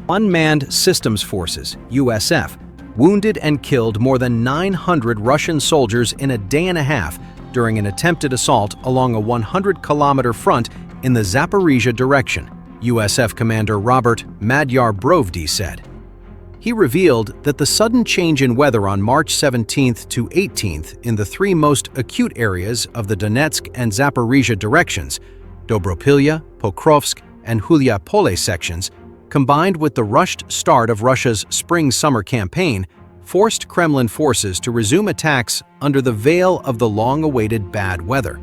Unmanned Systems Forces, USF, wounded and killed more than 900 Russian soldiers in a day and a half during an attempted assault along a 100-kilometer front in the Zaporizhzhia direction, USF Commander Robert Madyar Brovdi said. He revealed that the sudden change in weather on March 17th to 18th in the three most acute areas of the Donetsk and Zaporizhzhia directions, Dobropillya, Pokrovsk, and Hulyaipole sections, combined with the rushed start of Russia's spring-summer campaign, forced Kremlin forces to resume attacks under the veil of the long-awaited bad weather.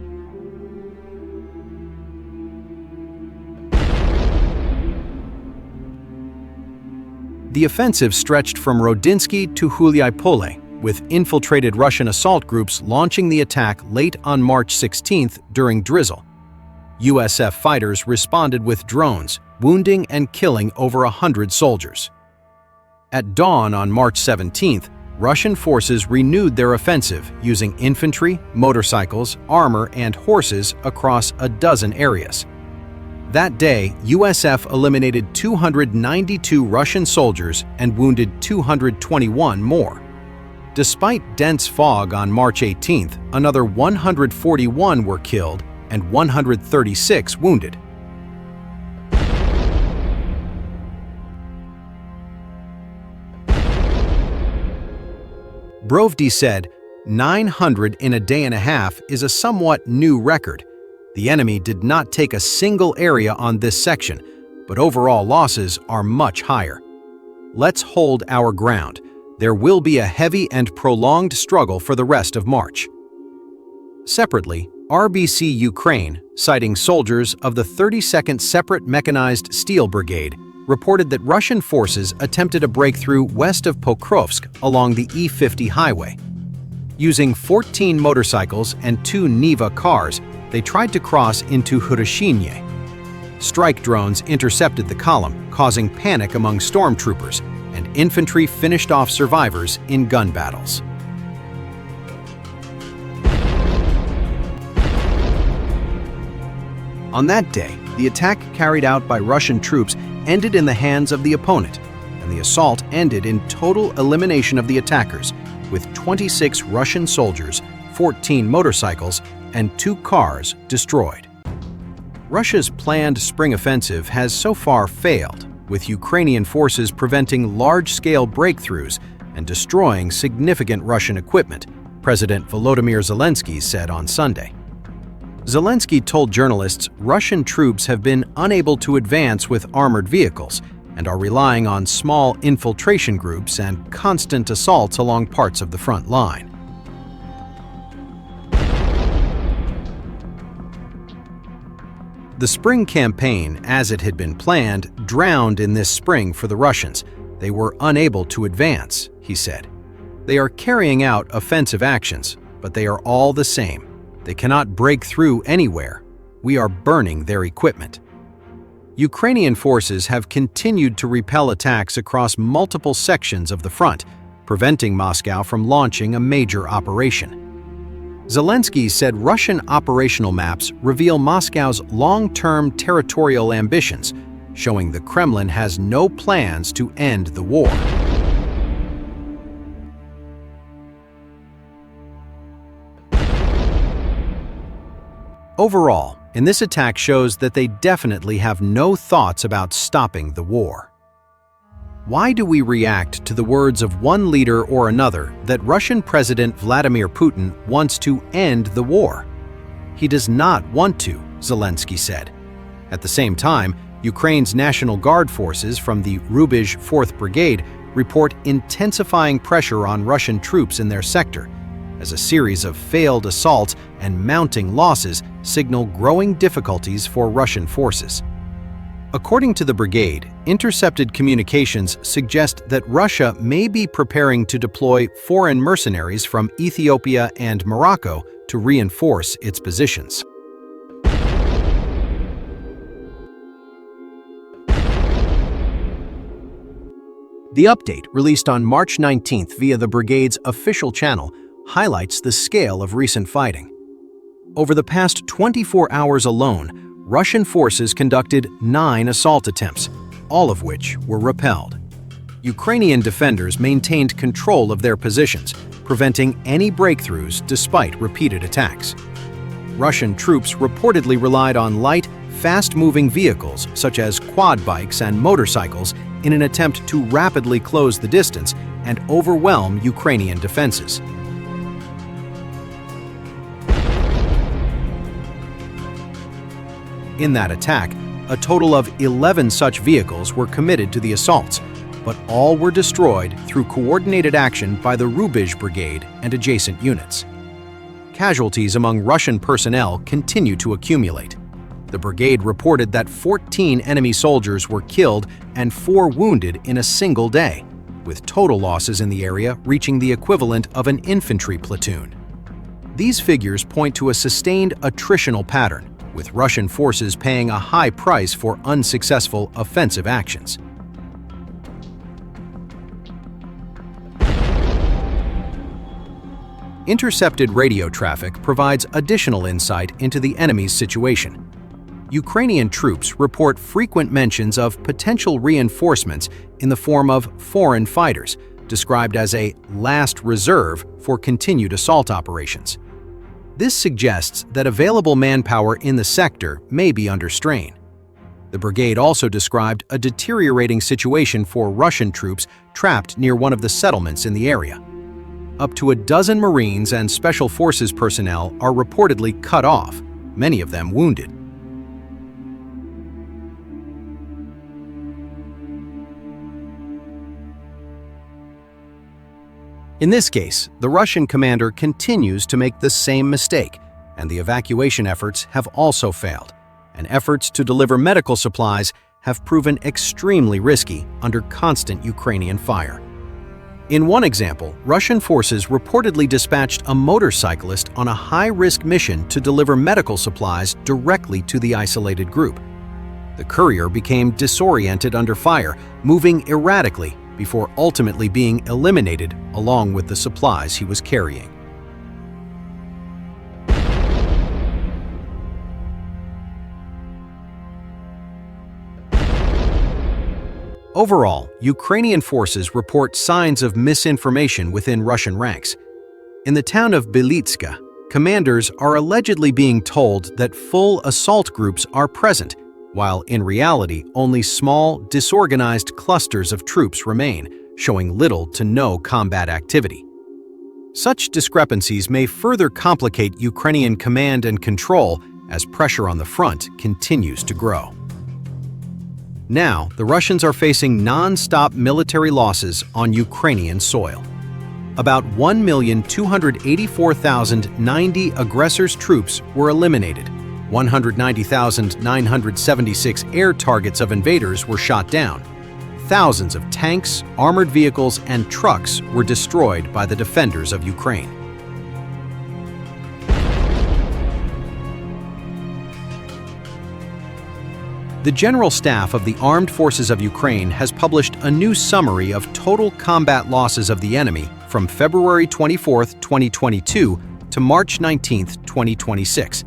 The offensive stretched from Donetsk to Hulyaipole, with infiltrated Russian assault groups launching the attack late on March 16th during drizzle. USF fighters responded with drones, wounding and killing over 100 soldiers. At dawn on March 17th, Russian forces renewed their offensive using infantry, motorcycles, armor, and horses across a dozen areas. That day, USF eliminated 292 Russian soldiers and wounded 221 more. Despite dense fog on March 18th, another 141 were killed and 136 wounded. Brovdi said, 900 in a day and a half is a somewhat new record. The enemy did not take a single area on this section, but overall losses are much higher. Let's hold our ground. There will be a heavy and prolonged struggle for the rest of March. Separately, RBC Ukraine, citing soldiers of the 32nd Separate Mechanized Steel Brigade, reported that Russian forces attempted a breakthrough west of Pokrovsk along the E50 highway. Using 14 motorcycles and 2 Niva cars, they tried to cross into Hrushinye. Strike drones intercepted the column, causing panic among stormtroopers, and infantry finished off survivors in gun battles. On that day, the attack carried out by Russian troops ended in the hands of the opponent, and the assault ended in total elimination of the attackers, with 26 Russian soldiers, 14 motorcycles, and 2 cars destroyed. Russia's planned spring offensive has so far failed, with Ukrainian forces preventing large-scale breakthroughs and destroying significant Russian equipment, President Volodymyr Zelenskyy said on Sunday. Zelenskyy told journalists Russian troops have been unable to advance with armored vehicles and are relying on small infiltration groups and constant assaults along parts of the front line. The spring campaign, as it had been planned, drowned in this spring for the Russians. They were unable to advance, he said. They are carrying out offensive actions, but they are all the same. They cannot break through anywhere. We are burning their equipment. Ukrainian forces have continued to repel attacks across multiple sections of the front, preventing Moscow from launching a major operation. Zelenskyy said Russian operational maps reveal Moscow's long-term territorial ambitions, showing the Kremlin has no plans to end the war. Overall, in this attack shows that they definitely have no thoughts about stopping the war. Why do we react to the words of one leader or another that Russian President Vladimir Putin wants to end the war? He does not want to, Zelenskyy said. At the same time, Ukraine's National Guard forces from the Rubizh 4th Brigade report intensifying pressure on Russian troops in their sector, as a series of failed assaults and mounting losses signal growing difficulties for Russian forces. According to the brigade, intercepted communications suggest that Russia may be preparing to deploy foreign mercenaries from Ethiopia and Morocco to reinforce its positions. The update, released on March 19th via the brigade's official channel, highlights the scale of recent fighting. Over the past 24 hours alone, Russian forces conducted 9 assault attempts, all of which were repelled. Ukrainian defenders maintained control of their positions, preventing any breakthroughs despite repeated attacks. Russian troops reportedly relied on light, fast-moving vehicles such as quad bikes and motorcycles in an attempt to rapidly close the distance and overwhelm Ukrainian defenses. In that attack, a total of 11 such vehicles were committed to the assaults, but all were destroyed through coordinated action by the Rubizh Brigade and adjacent units. Casualties among Russian personnel continue to accumulate. The brigade reported that 14 enemy soldiers were killed and 4 wounded in a single day, with total losses in the area reaching the equivalent of an infantry platoon. These figures point to a sustained attritional pattern, with Russian forces paying a high price for unsuccessful offensive actions. Intercepted radio traffic provides additional insight into the enemy's situation. Ukrainian troops report frequent mentions of potential reinforcements in the form of foreign fighters, described as a last reserve for continued assault operations. This suggests that available manpower in the sector may be under strain. The brigade also described a deteriorating situation for Russian troops trapped near one of the settlements in the area. Up to a dozen Marines and Special Forces personnel are reportedly cut off, many of them wounded. In this case, the Russian commander continues to make the same mistake, and the evacuation efforts have also failed, and efforts to deliver medical supplies have proven extremely risky under constant Ukrainian fire. In one example, Russian forces reportedly dispatched a motorcyclist on a high-risk mission to deliver medical supplies directly to the isolated group. The courier became disoriented under fire, moving erratically before ultimately being eliminated along with the supplies he was carrying. Overall, Ukrainian forces report signs of misinformation within Russian ranks. In the town of Belitska, commanders are allegedly being told that full assault groups are present, while in reality only small, disorganized clusters of troops remain, showing little to no combat activity. Such discrepancies may further complicate Ukrainian command and control as pressure on the front continues to grow. Now, the Russians are facing non-stop military losses on Ukrainian soil. About 1,284,090 aggressors' troops were eliminated. 190,976 air targets of invaders were shot down. Thousands of tanks, armored vehicles, and trucks were destroyed by the defenders of Ukraine. The General Staff of the Armed Forces of Ukraine has published a new summary of total combat losses of the enemy from February 24, 2022 to March 19, 2026.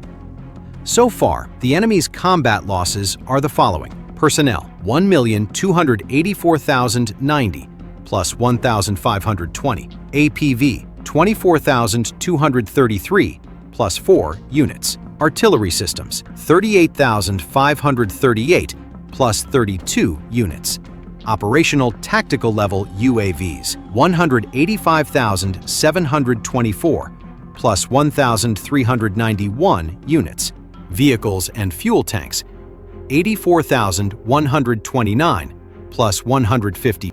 So far, the enemy's combat losses are the following. Personnel, 1,284,090, plus 1,520. APV, 24,233, plus 4 units. Artillery systems, 38,538, plus 32 units. Operational tactical level UAVs, 185,724, plus 1,391 units. Vehicles and fuel tanks, 84,129, plus 150.